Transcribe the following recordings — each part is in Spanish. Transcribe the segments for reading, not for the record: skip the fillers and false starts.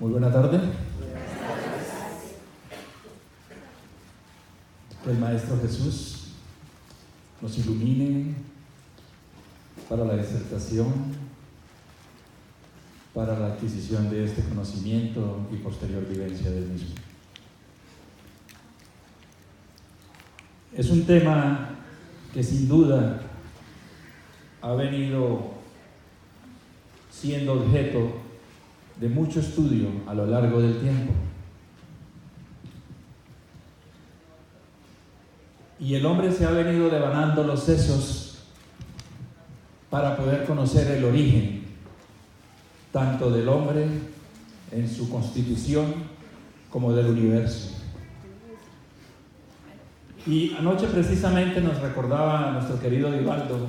Muy buena tarde. Que el Maestro Jesús nos ilumine para la disertación, para la adquisición de este conocimiento y posterior vivencia del mismo. Es un tema que sin duda ha venido siendo objeto de mucho estudio a lo largo del tiempo. Y el hombre se ha venido devanando los sesos para poder conocer el origen tanto del hombre en su constitución como del universo. Y anoche precisamente nos recordaba nuestro querido Divaldo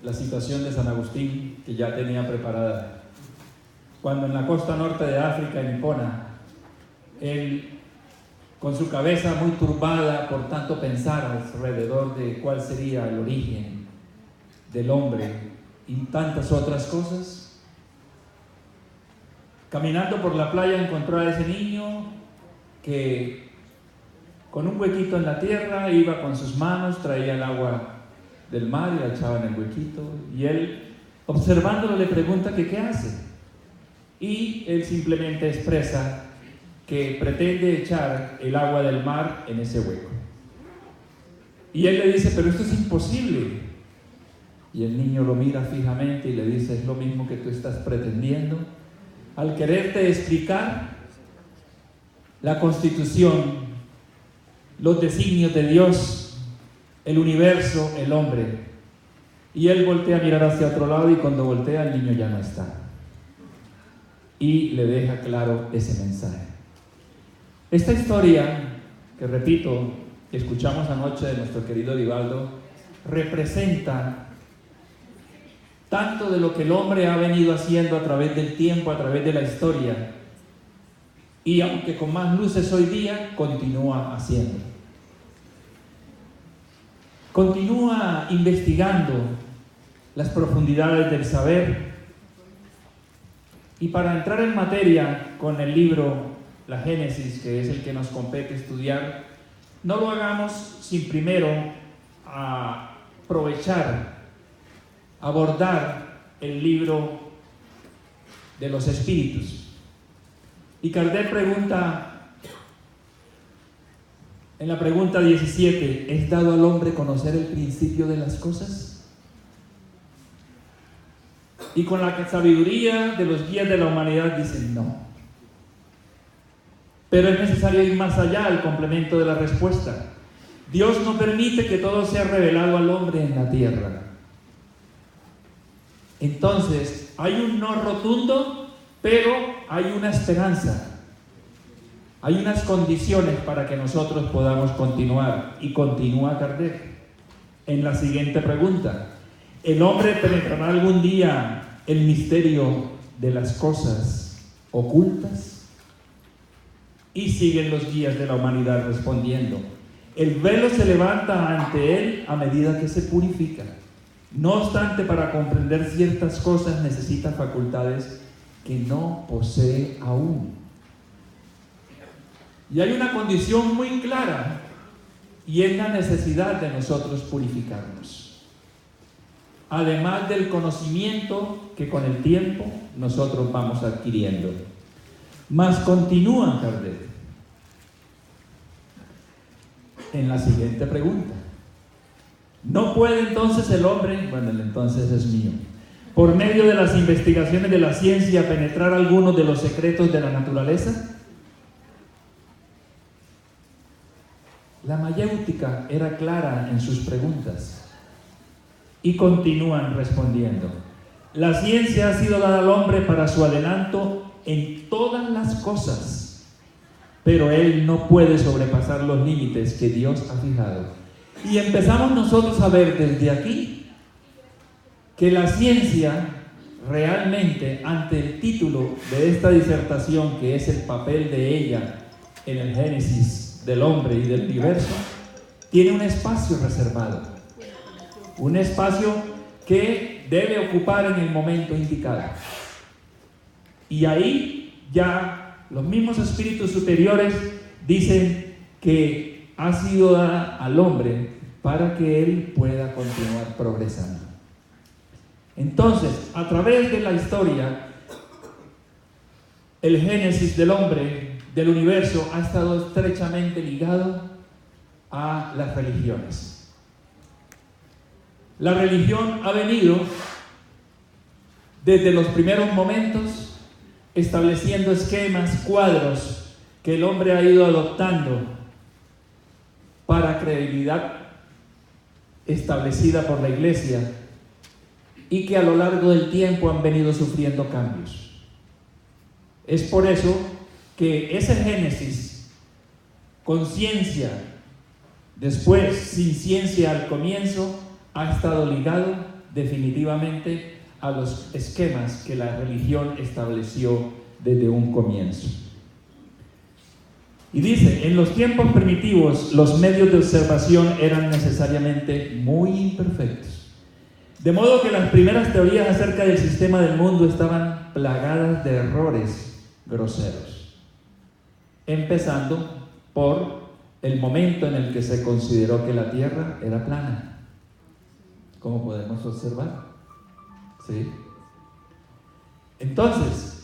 la situación de San Agustín, que ya tenía preparada. Cuando en la costa norte de África, en Hipona, él, con su cabeza muy turbada por tanto pensar alrededor de cuál sería el origen del hombre y tantas otras cosas, caminando por la playa encontró a ese niño que con un huequito en la tierra iba con sus manos, traía el agua del mar y la echaba en el huequito, y él, observándolo, le pregunta que qué hace. Y él simplemente expresa que pretende echar el agua del mar en ese hueco. Y él le dice, pero esto es imposible. Y el niño lo mira fijamente y le dice, es lo mismo que tú estás pretendiendo al quererte explicar la constitución, los designios de Dios, el universo, el hombre. Y él voltea a mirar hacia otro lado, y cuando voltea el niño ya no está. Y le deja claro ese mensaje. Esta historia, que repito, que escuchamos anoche de nuestro querido Divaldo, representa tanto de lo que el hombre ha venido haciendo a través del tiempo, a través de la historia, y aunque con más luces hoy día, continúa haciendo. Continúa investigando las profundidades del saber. Y para entrar en materia con el libro La Génesis, que es el que nos compete estudiar, no lo hagamos sin primero abordar el libro de los espíritus. Y Kardec pregunta, en la pregunta 17, ¿es dado al hombre conocer el principio de las cosas? Y con la sabiduría de los guías de la humanidad dicen no. Pero es necesario ir más allá al complemento de la respuesta. Dios no permite que todo sea revelado al hombre en la tierra. Entonces, hay un no rotundo, pero hay una esperanza. Hay unas condiciones para que nosotros podamos continuar. Y continúa Kardec en la siguiente pregunta. ¿El hombre penetrará algún día el misterio de las cosas ocultas? Y siguen los guías de la humanidad respondiendo. El velo se levanta ante él a medida que se purifica. No obstante, para comprender ciertas cosas necesita facultades que no posee aún. Y hay una condición muy clara, y es la necesidad de nosotros purificarnos. Además del conocimiento que con el tiempo nosotros vamos adquiriendo. Mas continúa Kardec en la siguiente pregunta. ¿No puede entonces el hombre, bueno, el entonces es mío, por medio de las investigaciones de la ciencia penetrar algunos de los secretos de la naturaleza? La mayéutica era clara en sus preguntas. Y continúan respondiendo. La ciencia ha sido dada al hombre para su adelanto en todas las cosas, pero él no puede sobrepasar los límites que Dios ha fijado. Y empezamos nosotros a ver desde aquí que la ciencia realmente, ante el título de esta disertación, que es el papel de ella en el Génesis del hombre y del universo, tiene un espacio reservado. Un espacio que debe ocupar en el momento indicado. Y ahí ya los mismos espíritus superiores dicen que ha sido dada al hombre para que él pueda continuar progresando. Entonces, a través de la historia, el génesis del hombre, del universo, ha estado estrechamente ligado a las religiones. La religión ha venido desde los primeros momentos estableciendo esquemas, cuadros que el hombre ha ido adoptando para credibilidad establecida por la Iglesia y que a lo largo del tiempo han venido sufriendo cambios. Es por eso que ese génesis, con ciencia, después sin ciencia al comienzo, ha estado ligado definitivamente a los esquemas que la religión estableció desde un comienzo. Y dice, en los tiempos primitivos los medios de observación eran necesariamente muy imperfectos. De modo que las primeras teorías acerca del sistema del mundo estaban plagadas de errores groseros. Empezando por el momento en el que se consideró que la Tierra era plana. Como podemos observar. ¿Sí? Entonces,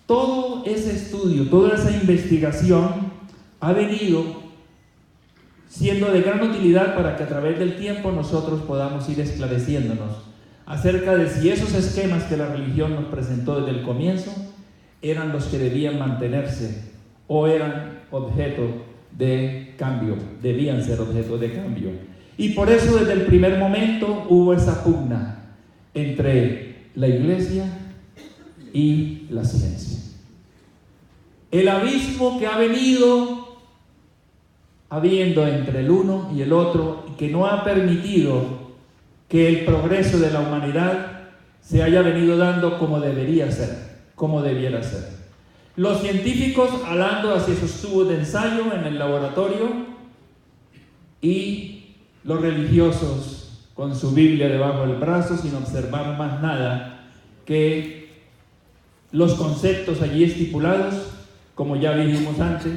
todo ese estudio, toda esa investigación ha venido siendo de gran utilidad para que a través del tiempo nosotros podamos ir esclareciéndonos acerca de si esos esquemas que la religión nos presentó desde el comienzo eran los que debían mantenerse o eran objeto de cambio, debían ser objeto de cambio. Y por eso desde el primer momento hubo esa pugna entre la Iglesia y la ciencia. El abismo que ha venido habiendo entre el uno y el otro y que no ha permitido que el progreso de la humanidad se haya venido dando como debería ser, como debiera ser. Los científicos alando hacia esos tubos de ensayo en el laboratorio y los religiosos con su Biblia debajo del brazo sin observar más nada que los conceptos allí estipulados, como ya dijimos antes,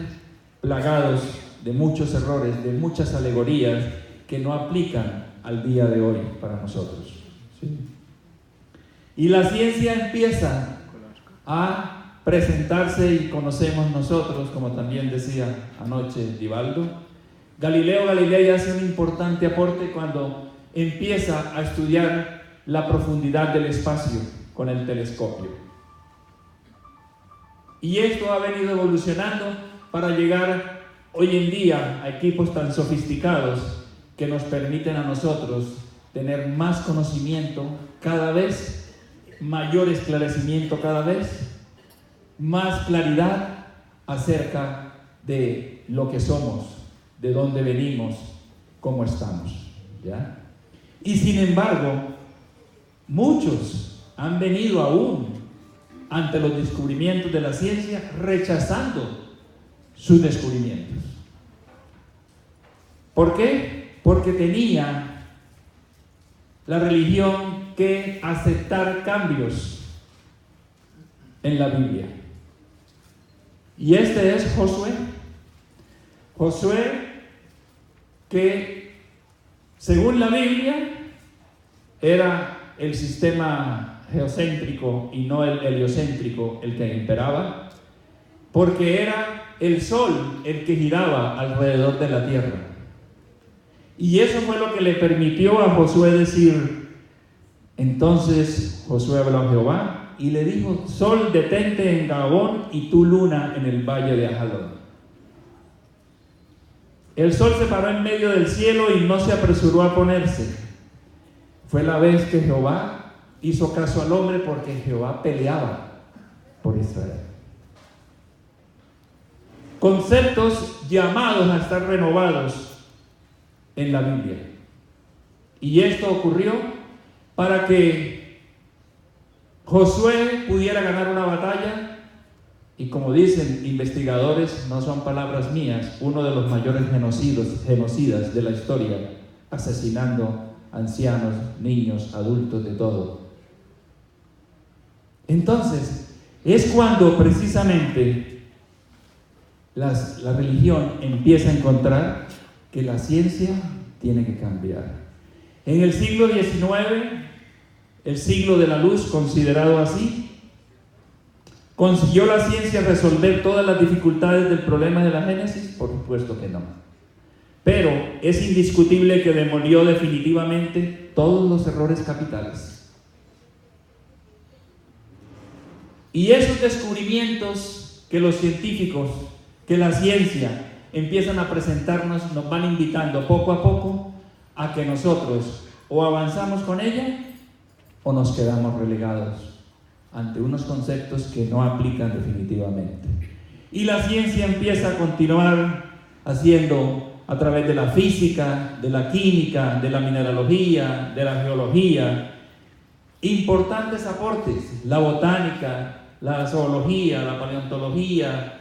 plagados de muchos errores, de muchas alegorías que no aplican al día de hoy para nosotros. ¿Sí? Y la ciencia empieza a presentarse y conocemos nosotros, como también decía anoche Divaldo, Galileo Galilei hace un importante aporte cuando empieza a estudiar la profundidad del espacio con el telescopio. Y esto ha venido evolucionando para llegar hoy en día a equipos tan sofisticados que nos permiten a nosotros tener más conocimiento cada vez, mayor esclarecimiento cada vez, más claridad acerca de lo que somos, de dónde venimos, cómo estamos, ¿ya? Y sin embargo, muchos han venido aún ante los descubrimientos de la ciencia rechazando sus descubrimientos. ¿Por qué? Porque tenía la religión que aceptar cambios en la Biblia. Y este es Josué. Josué, que según la Biblia era el sistema geocéntrico y no el heliocéntrico el que imperaba, porque era el sol el que giraba alrededor de la tierra. Y eso fue lo que le permitió a Josué decir, entonces Josué habló a Jehová y le dijo, sol detente en Gabón y tú luna en el valle de Ajalón. El sol se paró en medio del cielo y no se apresuró a ponerse. Fue la vez que Jehová hizo caso al hombre porque Jehová peleaba por Israel. Conceptos llamados a estar renovados en la Biblia. Y esto ocurrió para que Josué pudiera ganar una batalla. Y como dicen investigadores, no son palabras mías, uno de los mayores genocidas de la historia, asesinando ancianos, niños, adultos, de todo. Entonces, es cuando precisamente la religión empieza a encontrar que la ciencia tiene que cambiar. En el siglo XIX, el siglo de la luz, considerado así, ¿consiguió la ciencia resolver todas las dificultades del problema de la Génesis? Por supuesto que no. Pero es indiscutible que demolió definitivamente todos los errores capitales. Y esos descubrimientos que los científicos, que la ciencia empiezan a presentarnos, nos van invitando poco a poco a que nosotros o avanzamos con ella o nos quedamos relegados ante unos conceptos que no aplican definitivamente. Y la ciencia empieza a continuar haciendo, a través de la física, de la química, de la mineralogía, de la geología, importantes aportes: la botánica, la zoología, la paleontología,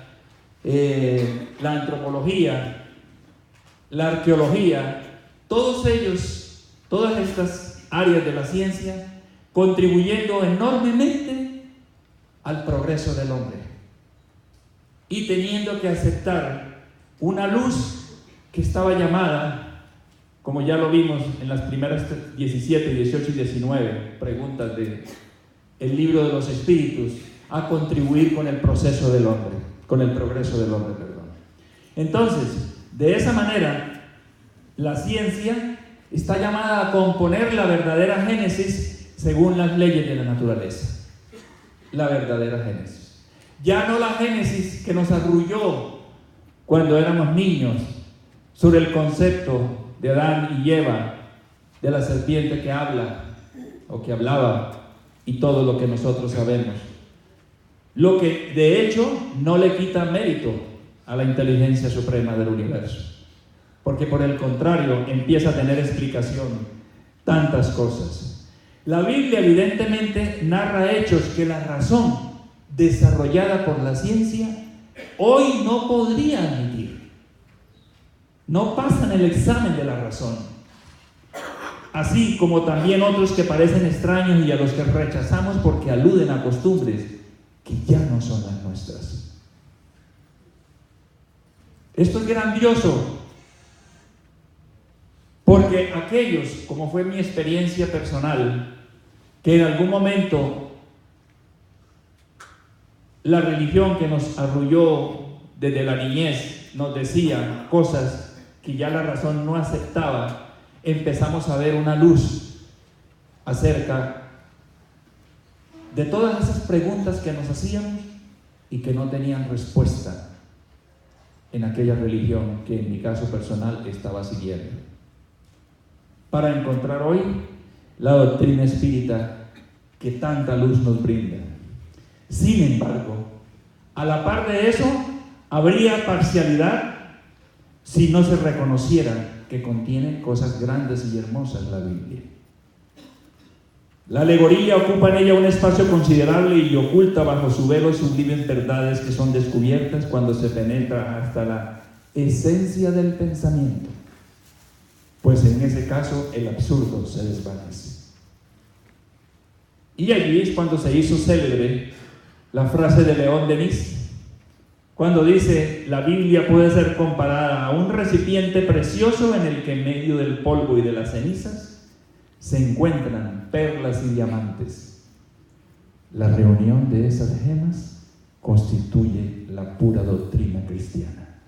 la antropología, la arqueología. Todos ellos, todas estas áreas de la ciencia, contribuyendo enormemente al progreso del hombre y teniendo que aceptar una luz que estaba llamada, como ya lo vimos en las primeras 17, 18 y 19 preguntas del libro de los espíritus, a contribuir con el proceso del hombre, con el progreso del hombre, perdón. Entonces, de esa manera, la ciencia está llamada a componer la verdadera génesis según las leyes de la naturaleza. La verdadera génesis. Ya no la génesis que nos arrulló cuando éramos niños sobre el concepto de Adán y Eva, de la serpiente que habla o que hablaba y todo lo que nosotros sabemos. Lo que de hecho no le quita mérito a la inteligencia suprema del universo, porque por el contrario empieza a tener explicación tantas cosas. La Biblia evidentemente narra hechos que la razón desarrollada por la ciencia hoy no podría admitir. No pasan el examen de la razón. Así como también otros que parecen extraños y a los que rechazamos porque aluden a costumbres que ya no son las nuestras. Esto es grandioso, porque aquellos, como fue mi experiencia personal, que en algún momento la religión que nos arrulló desde la niñez nos decía cosas que ya la razón no aceptaba, empezamos a ver una luz acerca de todas esas preguntas que nos hacíamos y que no tenían respuesta en aquella religión que en mi caso personal estaba siguiendo, para encontrar hoy la doctrina espírita que tanta luz nos brinda. Sin embargo, a la par de eso, habría parcialidad si no se reconociera que contiene cosas grandes y hermosas la Biblia. La alegoría ocupa en ella un espacio considerable y oculta bajo su velo sublimes verdades que son descubiertas cuando se penetra hasta la esencia del pensamiento, pues en ese caso el absurdo se desvanece. Y allí es cuando se hizo célebre la frase de León Denis, cuando dice: la Biblia puede ser comparada a un recipiente precioso en el que en medio del polvo y de las cenizas se encuentran perlas y diamantes. La reunión de esas gemas constituye la pura doctrina cristiana.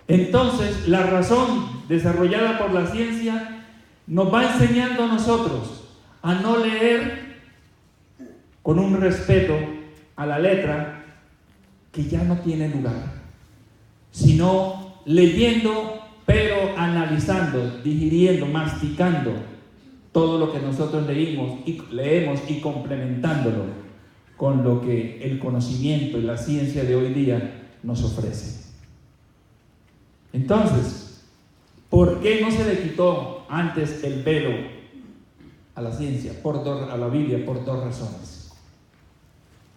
Entonces, la razón desarrollada por la ciencia nos va enseñando a nosotros a no leer con un respeto a la letra que ya no tiene lugar, sino leyendo, pero analizando, digiriendo, masticando todo lo que nosotros leemos y complementándolo con lo que el conocimiento y la ciencia de hoy día nos ofrece. Entonces, ¿por qué no se le quitó antes el velo a la ciencia, a la Biblia? Por dos razones.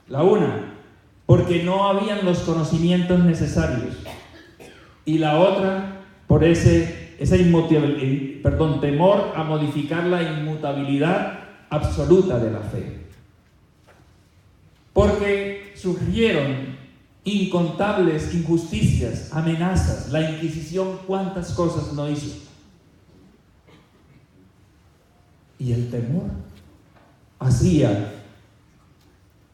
La una, porque no habían los conocimientos necesarios, y la otra, por temor a modificar la inmutabilidad absoluta de la fe. porque surgieron incontables injusticias, amenazas, la Inquisición, cuántas cosas no hizo. Y el temor hacía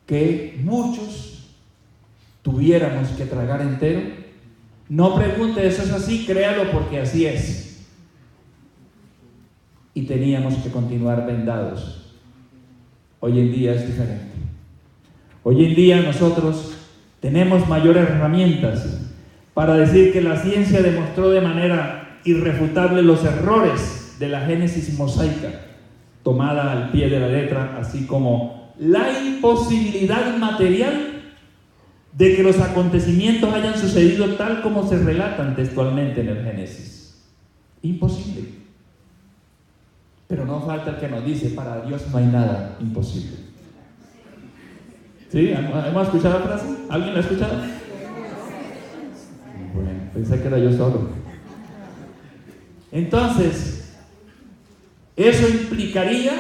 que muchos tuviéramos que tragar entero. No pregunte, eso es así, créalo porque así es. Y teníamos que continuar vendados. Hoy en día es diferente. Hoy en día nosotros tenemos mayores herramientas para decir que la ciencia demostró de manera irrefutable los errores de la Génesis mosaica, tomada al pie de la letra, así como la imposibilidad material de que los acontecimientos hayan sucedido tal como se relatan textualmente en el Génesis. Imposible. Pero no falta el que nos dice, para Dios no hay nada imposible. ¿Sí? ¿Hemos escuchado la frase? ¿Alguien la ha escuchado? Bueno, pensé que era yo solo. Entonces, eso implicaría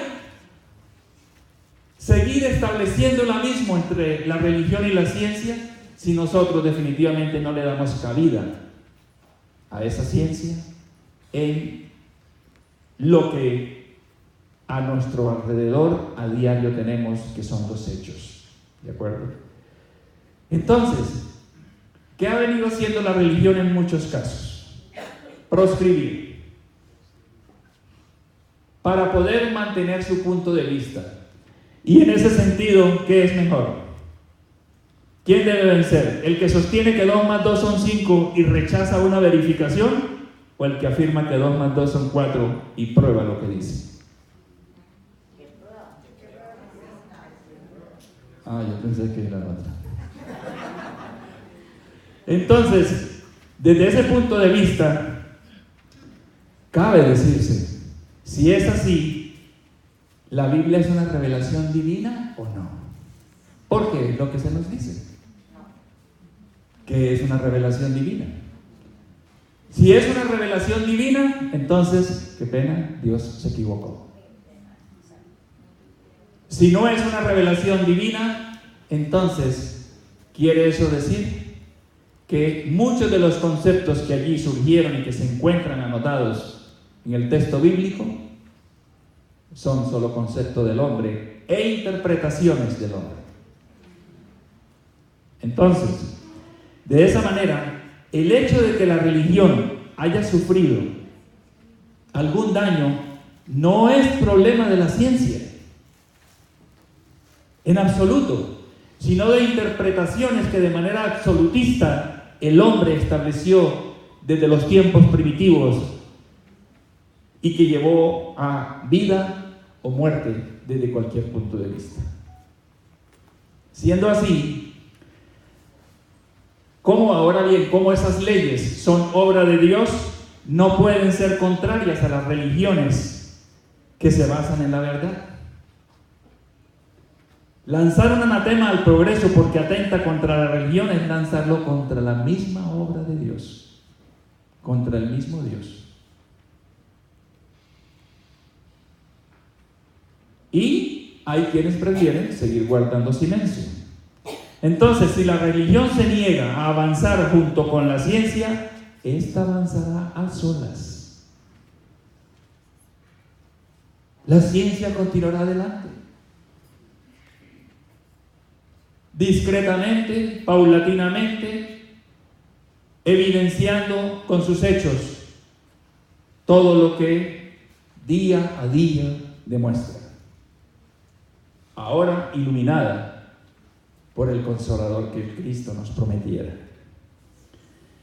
seguir estableciendo el abismo entre la religión y la ciencia si nosotros definitivamente no le damos cabida a esa ciencia en lo que a nuestro alrededor a diario tenemos, que son los hechos. ¿De acuerdo? Entonces, ¿qué ha venido haciendo la religión en muchos casos? Proscribir, para poder mantener su punto de vista. Y en ese sentido, ¿qué es mejor? ¿Quién debe vencer? ¿El que sostiene que 2 más 2 son 5 y rechaza una verificación? ¿O el que afirma que 2 más 2 son 4 y prueba lo que dice? Yo pensé que era la otra. Entonces, desde ese punto de vista, cabe decirse, si es así, ¿la Biblia es una revelación divina o no? Porque es lo que se nos dice, que es una revelación divina. Si es una revelación divina, entonces, qué pena, Dios se equivocó. Si no es una revelación divina, entonces, ¿quiere eso decir que muchos de los conceptos que allí surgieron y que se encuentran anotados en el texto bíblico son solo conceptos del hombre e interpretaciones del hombre? Entonces, de esa manera, el hecho de que la religión haya sufrido algún daño no es problema de la ciencia, en absoluto, sino de interpretaciones que de manera absolutista el hombre estableció desde los tiempos primitivos y que llevó a vida o muerte desde cualquier punto de vista. Siendo así, ¿cómo esas leyes son obra de Dios? No pueden ser contrarias a las religiones que se basan en la verdad. Lanzar un anatema al progreso porque atenta contra la religión es lanzarlo contra la misma obra de Dios, contra el mismo Dios. Y hay quienes prefieren seguir guardando silencio. Entonces, si la religión se niega a avanzar junto con la ciencia, esta avanzará a solas. La ciencia continuará adelante, discretamente, paulatinamente, evidenciando con sus hechos todo lo que día a día demuestra. Ahora iluminada por el Consolador que Cristo nos prometiera.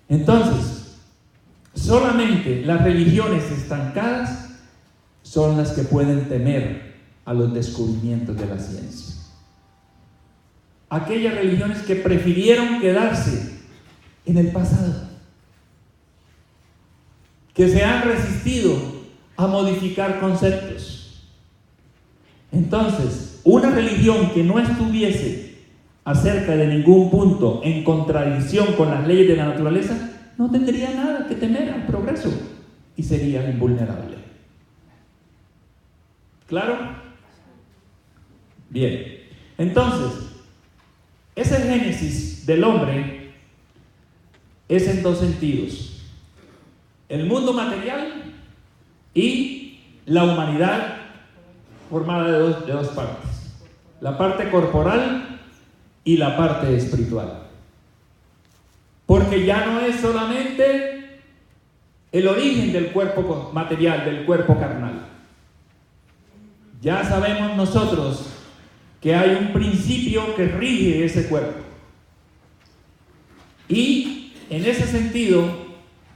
Entonces, solamente las religiones estancadas son las que pueden temer a los descubrimientos de la ciencia. Aquellas religiones que prefirieron quedarse en el pasado, que se han resistido a modificar conceptos. Entonces, una religión que no estuviese acerca de ningún punto en contradicción con las leyes de la naturaleza, no tendría nada que temer al progreso y sería invulnerable. ¿Claro? Bien. Entonces, ese génesis del hombre es en dos sentidos: el mundo material y la humanidad, formada de dos partes: la parte corporal y la parte espiritual. Porque ya no es solamente el origen del cuerpo material, del cuerpo carnal. Ya sabemos nosotros que hay un principio que rige ese cuerpo. Y en ese sentido,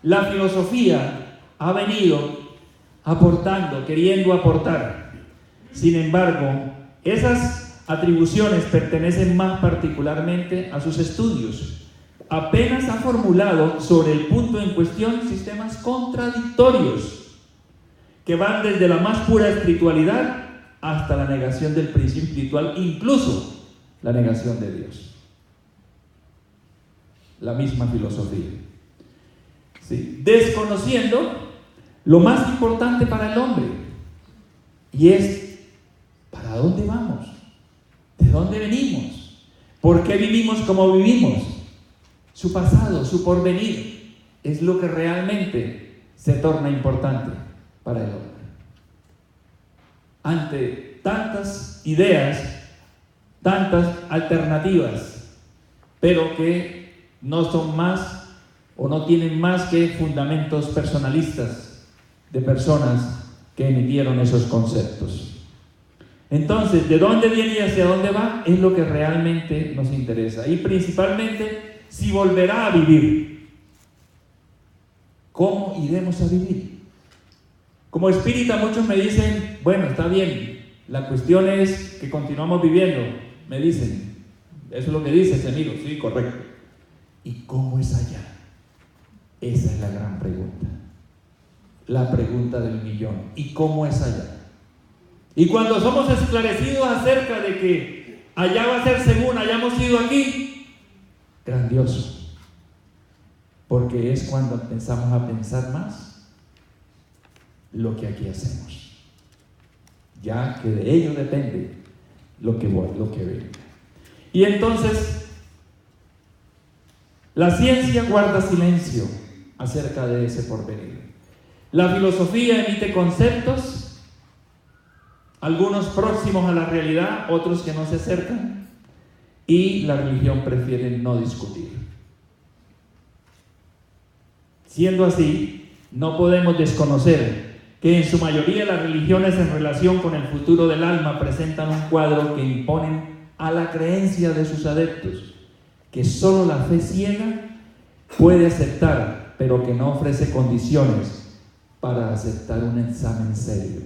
la filosofía ha venido aportando, queriendo aportar. Sin embargo, esas atribuciones pertenecen más particularmente a sus estudios. Apenas ha formulado sobre el punto en cuestión sistemas contradictorios que van desde la más pura espiritualidad hasta la negación del principio espiritual, incluso la negación de Dios. La misma filosofía. ¿Sí? Desconociendo lo más importante para el hombre, y es: ¿para dónde vamos? ¿De dónde venimos? ¿Por qué vivimos como vivimos? Su pasado, su porvenir, es lo que realmente se torna importante para el hombre. Ante tantas ideas, tantas alternativas, pero que no son más o no tienen más que fundamentos personalistas de personas que emitieron esos conceptos. Entonces, ¿de dónde viene y hacia dónde va? Es lo que realmente nos interesa. Y principalmente, si volverá a vivir. ¿Cómo iremos a vivir? Como espírita, muchos me dicen: bueno, está bien, la cuestión es que continuamos viviendo. Me dicen, eso es lo que dice ese amigo. Sí, correcto. ¿Y cómo es allá? Esa es la gran pregunta. La pregunta del millón. ¿Y cómo es allá? Y cuando somos esclarecidos acerca de que allá va a ser según hayamos ido aquí, grandioso, porque es cuando empezamos a pensar más lo que aquí hacemos, ya que de ello depende lo que venga. Y entonces la ciencia guarda silencio acerca de ese porvenir. La filosofía emite conceptos, algunos próximos a la realidad, otros que no se acercan, y la religión prefiere no discutir. Siendo así, no podemos desconocer que en su mayoría las religiones en relación con el futuro del alma presentan un cuadro que imponen a la creencia de sus adeptos, que solo la fe ciega puede aceptar, pero que no ofrece condiciones para aceptar un examen serio.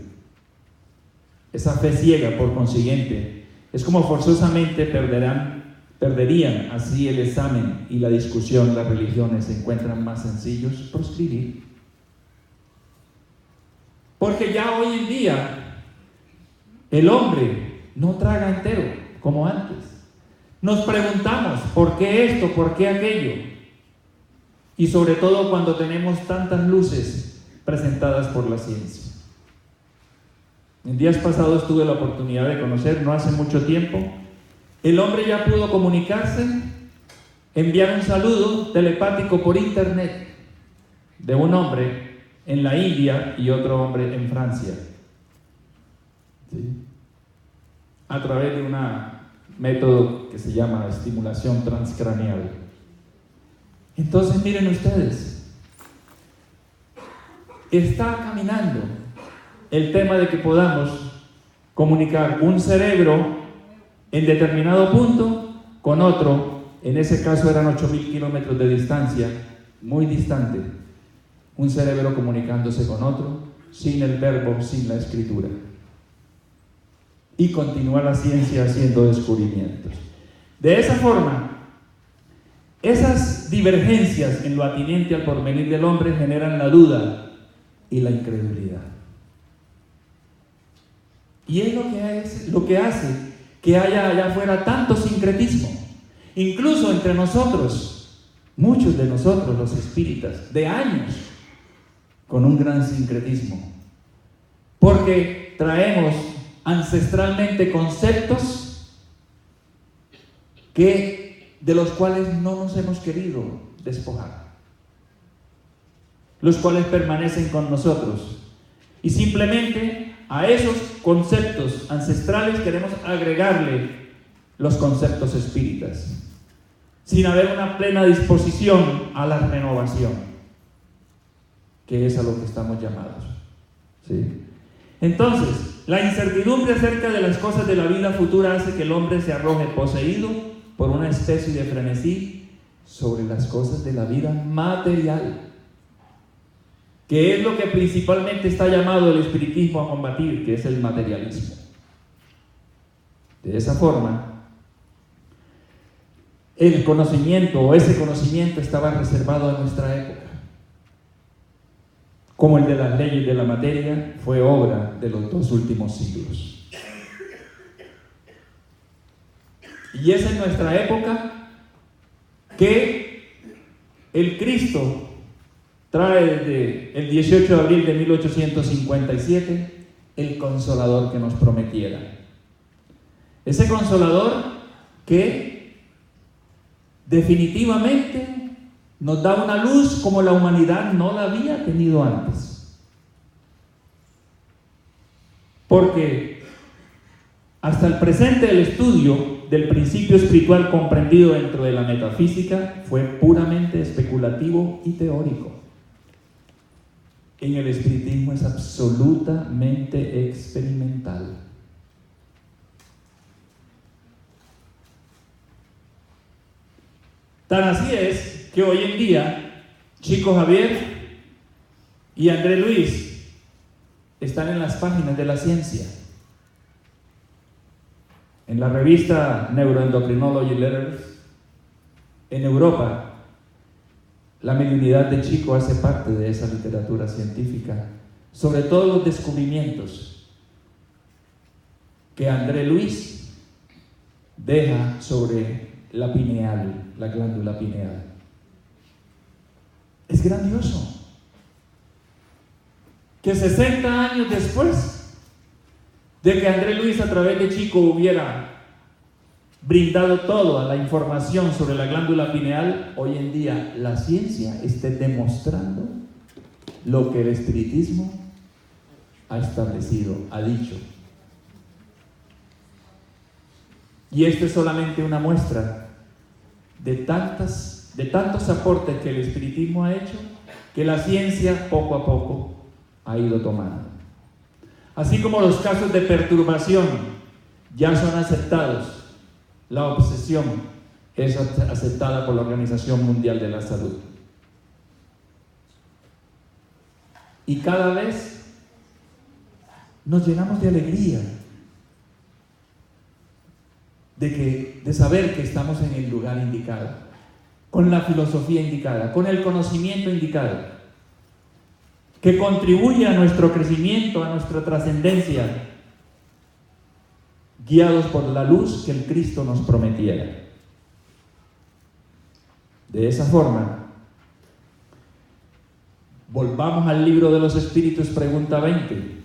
Esa fe ciega, por consiguiente, es como forzosamente perderían así el examen y la discusión. Las religiones se encuentran más sencillos proscribir. Porque ya hoy en día el hombre no traga entero como antes. Nos preguntamos ¿por qué esto? ¿Por qué aquello? Y sobre todo cuando tenemos tantas luces presentadas por la ciencia. En días pasados tuve la oportunidad de conocer, no hace mucho tiempo, el hombre ya pudo comunicarse, enviar un saludo telepático por internet de un hombre en la India y otro hombre en Francia, ¿sí? A través de un método que se llama estimulación transcraneal. Entonces miren ustedes, está caminando el tema de que podamos comunicar un cerebro en determinado punto con otro, en ese caso eran 8.000 kilómetros de distancia, muy distante, un cerebro comunicándose con otro, sin el verbo, sin la escritura. Y continúa la ciencia haciendo descubrimientos. De esa forma, esas divergencias en lo atinente al porvenir del hombre generan la duda y la incredulidad. Y es lo que hace que haya allá afuera tanto sincretismo, incluso entre nosotros, muchos de nosotros los espíritas, de años, con un gran sincretismo, porque traemos ancestralmente conceptos que de los cuales no nos hemos querido despojar, los cuales permanecen con nosotros. Y simplemente a esos conceptos ancestrales queremos agregarle los conceptos espíritas, sin haber una plena disposición a la renovación, que es a lo que estamos llamados. ¿Sí? Entonces, la incertidumbre acerca de las cosas de la vida futura hace que el hombre se arroje poseído por una especie de frenesí sobre las cosas de la vida material, que es lo que principalmente está llamado el espiritismo a combatir, que es el materialismo. De esa forma, el conocimiento o ese conocimiento estaba reservado a nuestra época, como el de las leyes de la materia fue obra de los 2 últimos siglos. Y es en nuestra época que el Cristo trae desde el 18 de abril de 1857 el Consolador que nos prometiera. Ese Consolador que definitivamente nos da una luz como la humanidad no la había tenido antes. Porque hasta el presente el estudio del principio espiritual comprendido dentro de la metafísica fue puramente especulativo y teórico. En el espiritismo es absolutamente experimental. Tan así es que hoy en día Chico Javier y André Luis están en las páginas de la ciencia. En la revista Neuroendocrinology Letters, en Europa, la mediunidad de Chico hace parte de esa literatura científica, sobre todos los descubrimientos que André Luis deja sobre la pineal, la glándula pineal. Es grandioso que 60 años después de que André Luis a través de Chico hubiera brindado toda la información sobre la glándula pineal, hoy en día la ciencia esté demostrando lo que el espiritismo ha establecido, ha dicho. Y esta es solamente una muestra de tantos aportes que el espiritismo ha hecho, que la ciencia poco a poco ha ido tomando. Así como los casos de perturbación ya son aceptados, la obsesión es aceptada por la Organización Mundial de la Salud. Y cada vez nos llenamos de alegría de saber que estamos en el lugar indicado, con la filosofía indicada, con el conocimiento indicado, que contribuye a nuestro crecimiento, a nuestra trascendencia, guiados por la luz que el Cristo nos prometiera. De esa forma, volvamos al libro de los Espíritus, pregunta 20.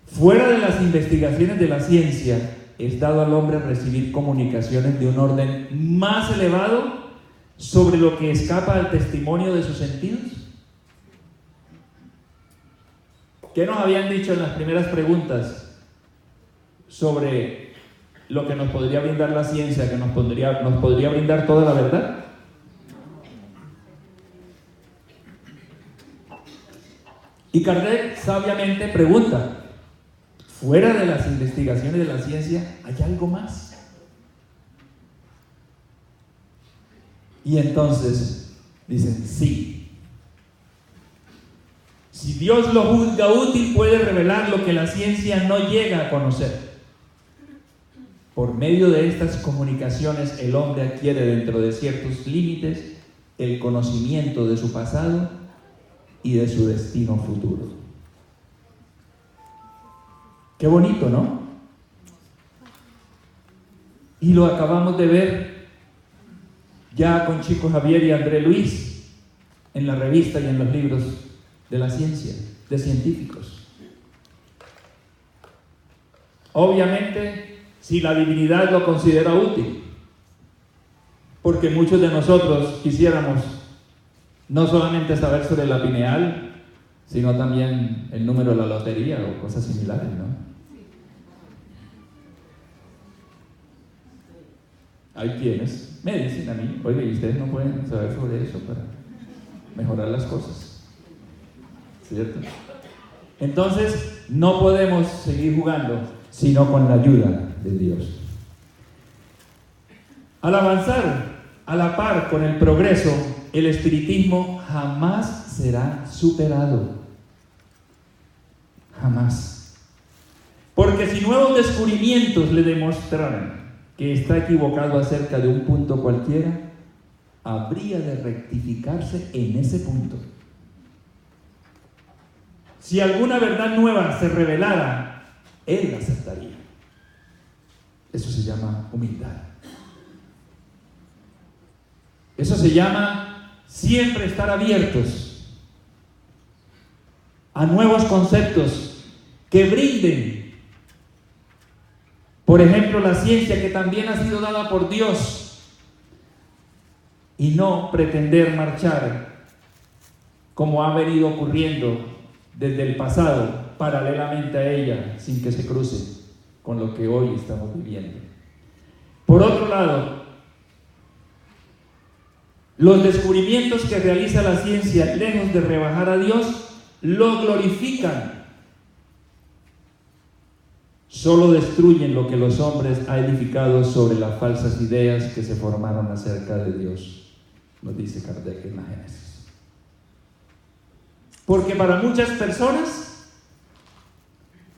Fuera de las investigaciones de la ciencia, es dado al hombre recibir comunicaciones de un orden más elevado sobre lo que escapa al testimonio de sus sentidos. ¿Qué nos habían dicho en las primeras preguntas sobre lo que nos podría brindar la ciencia, que nos podría brindar toda la verdad? Y Kardec sabiamente pregunta, fuera de las investigaciones de la ciencia, ¿hay algo más? Y entonces dicen, sí. Si Dios lo juzga útil, puede revelar lo que la ciencia no llega a conocer. Por medio de estas comunicaciones, el hombre adquiere dentro de ciertos límites el conocimiento de su pasado y de su destino futuro. Qué bonito, ¿no? Y lo acabamos de ver ya con Chico Javier y André Luis en la revista y en los libros de la ciencia, de científicos. Obviamente, si la divinidad lo considera útil, porque muchos de nosotros quisiéramos no solamente saber sobre la pineal, sino también el número de la lotería o cosas similares, ¿no? Hay quienes me dicen a mí, oiga, ¿y ustedes no pueden saber sobre eso para mejorar las cosas? ¿Cierto? Entonces, no podemos seguir jugando, sino con la ayuda de Dios. Al avanzar a la par con el progreso, el espiritismo jamás será superado. Jamás. Porque si nuevos descubrimientos le demostraran que está equivocado acerca de un punto cualquiera, habría de rectificarse en ese punto. Si alguna verdad nueva se revelara, él la aceptaría. Eso se llama humildad. Eso se llama siempre estar abiertos a nuevos conceptos que brinden, por ejemplo, la ciencia que también ha sido dada por Dios, y no pretender marchar como ha venido ocurriendo desde el pasado, paralelamente a ella, sin que se cruce con lo que hoy estamos viviendo. Por otro lado, los descubrimientos que realiza la ciencia, lejos de rebajar a Dios, lo glorifican. Solo destruyen lo que los hombres han edificado sobre las falsas ideas que se formaron acerca de Dios, nos dice Kardec en la Génesis. Porque para muchas personas,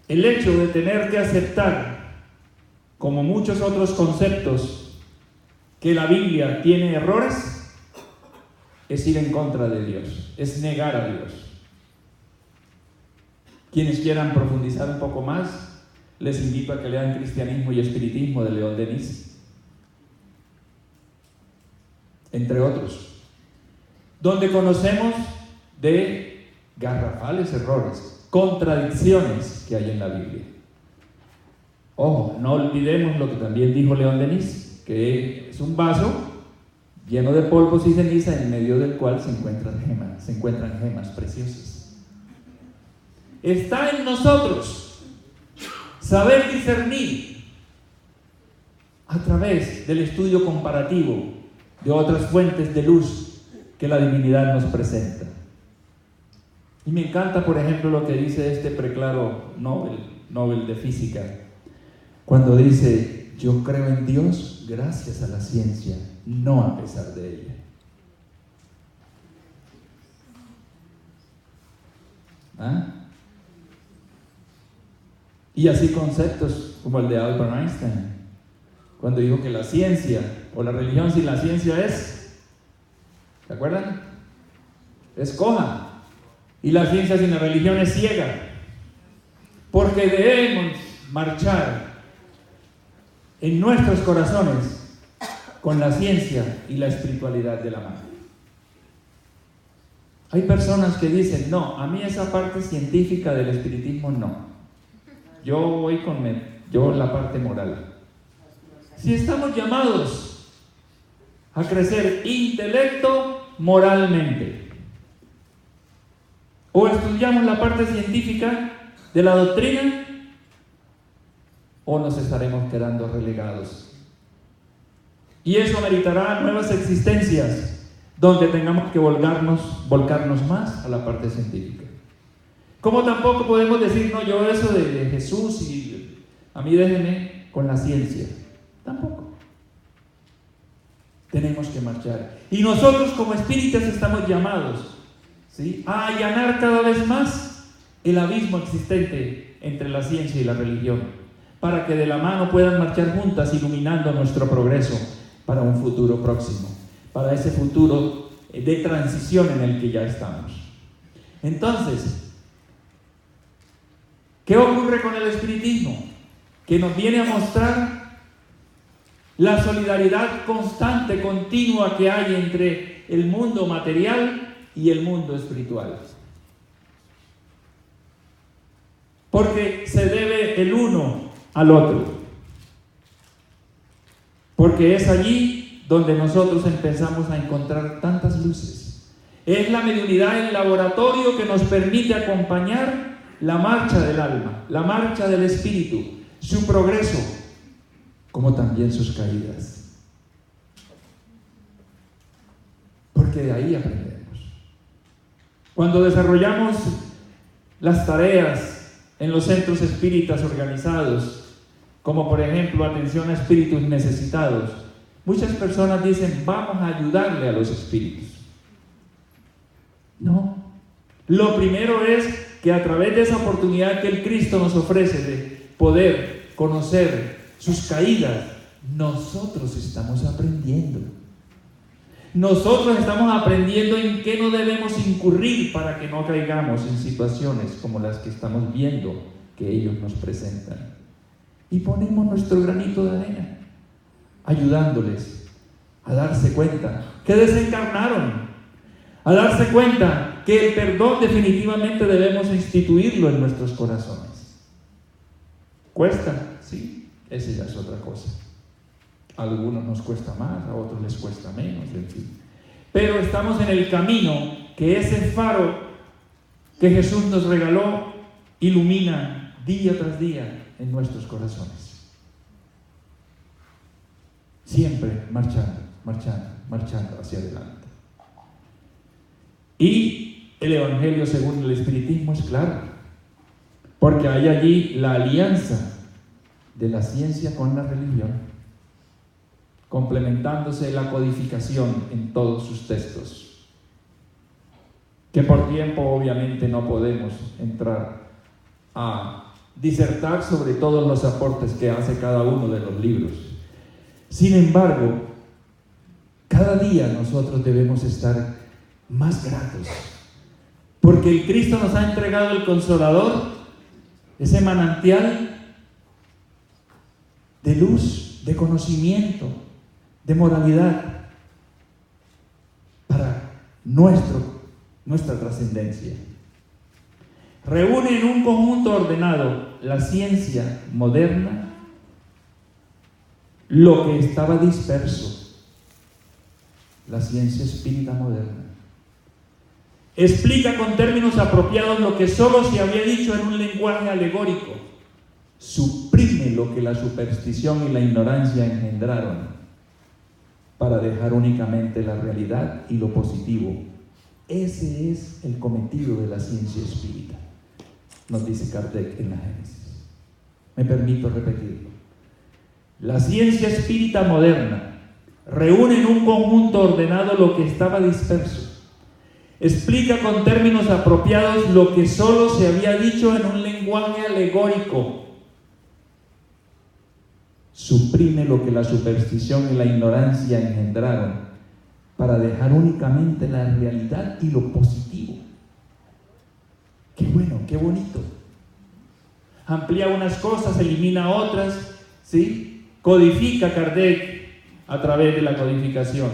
el hecho de tener que aceptar, como muchos otros conceptos, que la Biblia tiene errores, es ir en contra de Dios, es negar a Dios. Quienes quieran profundizar un poco más, les invito a que lean Cristianismo y Espiritismo de León Denis, entre otros, donde conocemos de garrafales errores, contradicciones que hay en la Biblia. Ojo, no olvidemos lo que también dijo León Denis, que es un vaso lleno de polvos y ceniza en medio del cual se encuentran gemas preciosas. Está en nosotros saber discernir a través del estudio comparativo de otras fuentes de luz que la divinidad nos presenta. Y me encanta, por ejemplo, lo que dice este preclaro Nobel de Física, cuando dice: yo creo en Dios gracias a la ciencia, no a pesar de ella. ¿Ah? Y así conceptos como el de Albert Einstein, cuando dijo que la ciencia o la religión sin la ciencia es, ¿se acuerdan? Es coja. Y la ciencia sin la religión es ciega. Porque debemos marchar en nuestros corazones con la ciencia y la espiritualidad de la mano. Hay personas que dicen: no, a mí esa parte científica del espiritismo no. Yo voy con la parte moral. Si estamos llamados a crecer intelecto moralmente, o estudiamos la parte científica de la doctrina, o nos estaremos quedando relegados. Y eso ameritará nuevas existencias donde tengamos que volcarnos más a la parte científica. Como tampoco podemos decir: no, yo eso de Jesús y a mí déjenme con la ciencia. Tampoco. Tenemos que marchar. Y nosotros como espíritas estamos llamados, ¿sí?, a allanar cada vez más el abismo existente entre la ciencia y la religión, para que de la mano puedan marchar juntas, iluminando nuestro progreso para un futuro próximo, para ese futuro de transición en el que ya estamos. Entonces, ¿qué ocurre con el espiritismo? Que nos viene a mostrar la solidaridad constante, continua que hay entre el mundo material y el mundo espiritual. Porque se debe el uno al otro. Porque es allí donde nosotros empezamos a encontrar tantas luces. Es la mediunidad, el laboratorio que nos permite acompañar la marcha del alma, la marcha del espíritu, su progreso, como también sus caídas. Porque de ahí aprendemos. Cuando desarrollamos las tareas en los centros espíritas organizados, como por ejemplo atención a espíritus necesitados, muchas personas dicen, vamos a ayudarle a los espíritus. No. Lo primero es que a través de esa oportunidad que el Cristo nos ofrece de poder conocer sus caídas, nosotros estamos aprendiendo. Nosotros estamos aprendiendo en qué no debemos incurrir para que no caigamos en situaciones como las que estamos viendo que ellos nos presentan. Y ponemos nuestro granito de arena, ayudándoles a darse cuenta que desencarnaron, a darse cuenta que el perdón definitivamente debemos instituirlo en nuestros corazones. ¿Cuesta? Sí, esa ya es otra cosa. A algunos nos cuesta más, a otros les cuesta menos, en fin. Pero estamos en el camino que ese faro que Jesús nos regaló ilumina día tras día en nuestros corazones. Siempre marchando, marchando, marchando hacia adelante. Y el Evangelio según el Espiritismo es claro, porque hay allí la alianza de la ciencia con la religión, complementándose la codificación en todos sus textos, que por tiempo obviamente no podemos entrar a disertar sobre todos los aportes que hace cada uno de los libros. Sin embargo, cada día nosotros debemos estar más gratos, porque el Cristo nos ha entregado el Consolador, ese manantial de luz, de conocimiento, de moralidad para nuestra trascendencia. Reúne en un conjunto ordenado la ciencia moderna, lo que estaba disperso, la ciencia espírita moderna. Explica con términos apropiados lo que solo se había dicho en un lenguaje alegórico. Suprime lo que la superstición y la ignorancia engendraron, para dejar únicamente la realidad y lo positivo. Ese es el cometido de la ciencia espírita, nos dice Kardec en la Génesis. Me permito repetirlo. La ciencia espírita moderna reúne en un conjunto ordenado lo que estaba disperso. Explica con términos apropiados lo que solo se había dicho en un lenguaje alegórico. Suprime lo que la superstición y la ignorancia engendraron, para dejar únicamente la realidad y lo positivo. Qué bueno, qué bonito. Amplía unas cosas, elimina otras, ¿sí? Codifica Kardec a través de la codificación.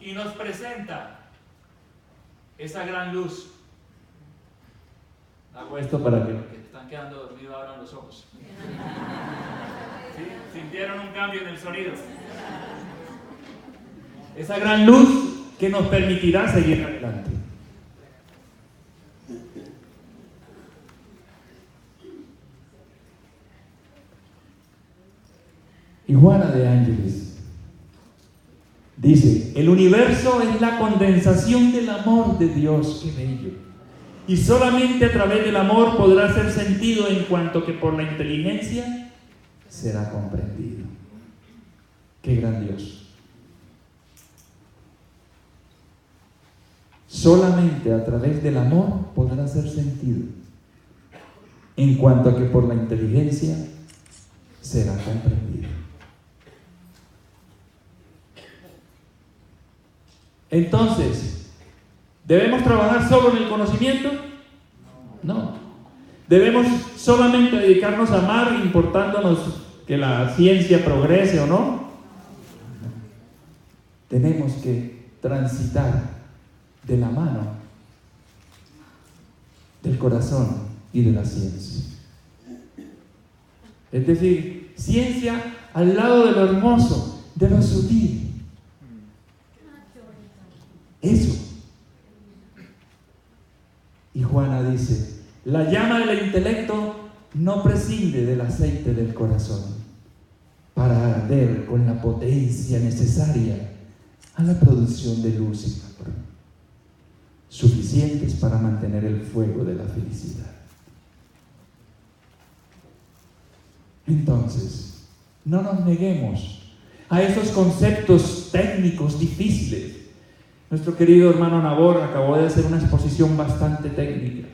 Y nos presenta esa gran luz. Hago esto para que los que están quedando dormidos abran los ojos. ¿Sí? ¿Sintieron un cambio en el sonido? Esa gran luz que nos permitirá seguir adelante. Y Juana de Ángeles dice: el universo es la condensación del amor de Dios. ¡Qué bello! Y solamente a través del amor podrá ser sentido, en cuanto que por la inteligencia será comprendido. ¡Qué gran Dios! Solamente a través del amor podrá ser sentido, en cuanto a que por la inteligencia será comprendido. Entonces, ¿debemos trabajar solo en el conocimiento? No. ¿Debemos solamente dedicarnos a amar, importándonos que la ciencia progrese o no? Tenemos que transitar de la mano del corazón y de la ciencia. Es decir, ciencia al lado de lo hermoso, de lo sutil. Eso. Y Juana dice, la llama del intelecto no prescinde del aceite del corazón para arder con la potencia necesaria a la producción de luz y calor, suficientes para mantener el fuego de la felicidad. Entonces, no nos neguemos a esos conceptos técnicos difíciles. Nuestro querido hermano Nabor acabó de hacer una exposición bastante técnica.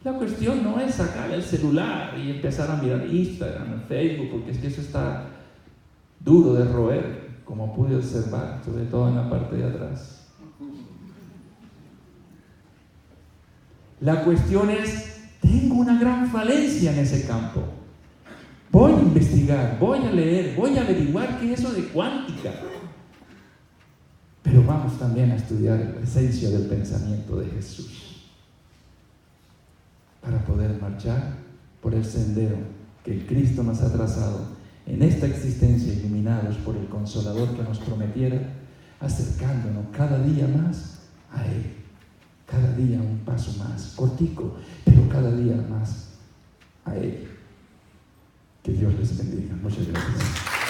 La cuestión no es sacar el celular y empezar a mirar Instagram, Facebook, porque es que eso está duro de roer, como pude observar, sobre todo en la parte de atrás. La cuestión es, tengo una gran falencia en ese campo. Voy a investigar, voy a leer, voy a averiguar qué es eso de cuántica. Pero vamos también a estudiar la esencia del pensamiento de Jesús para poder marchar por el sendero que el Cristo nos ha trazado en esta existencia, iluminados por el Consolador que nos prometiera, acercándonos cada día más a Él, cada día un paso más, cortico, pero cada día más a Él. Que Dios les bendiga. Muchas gracias.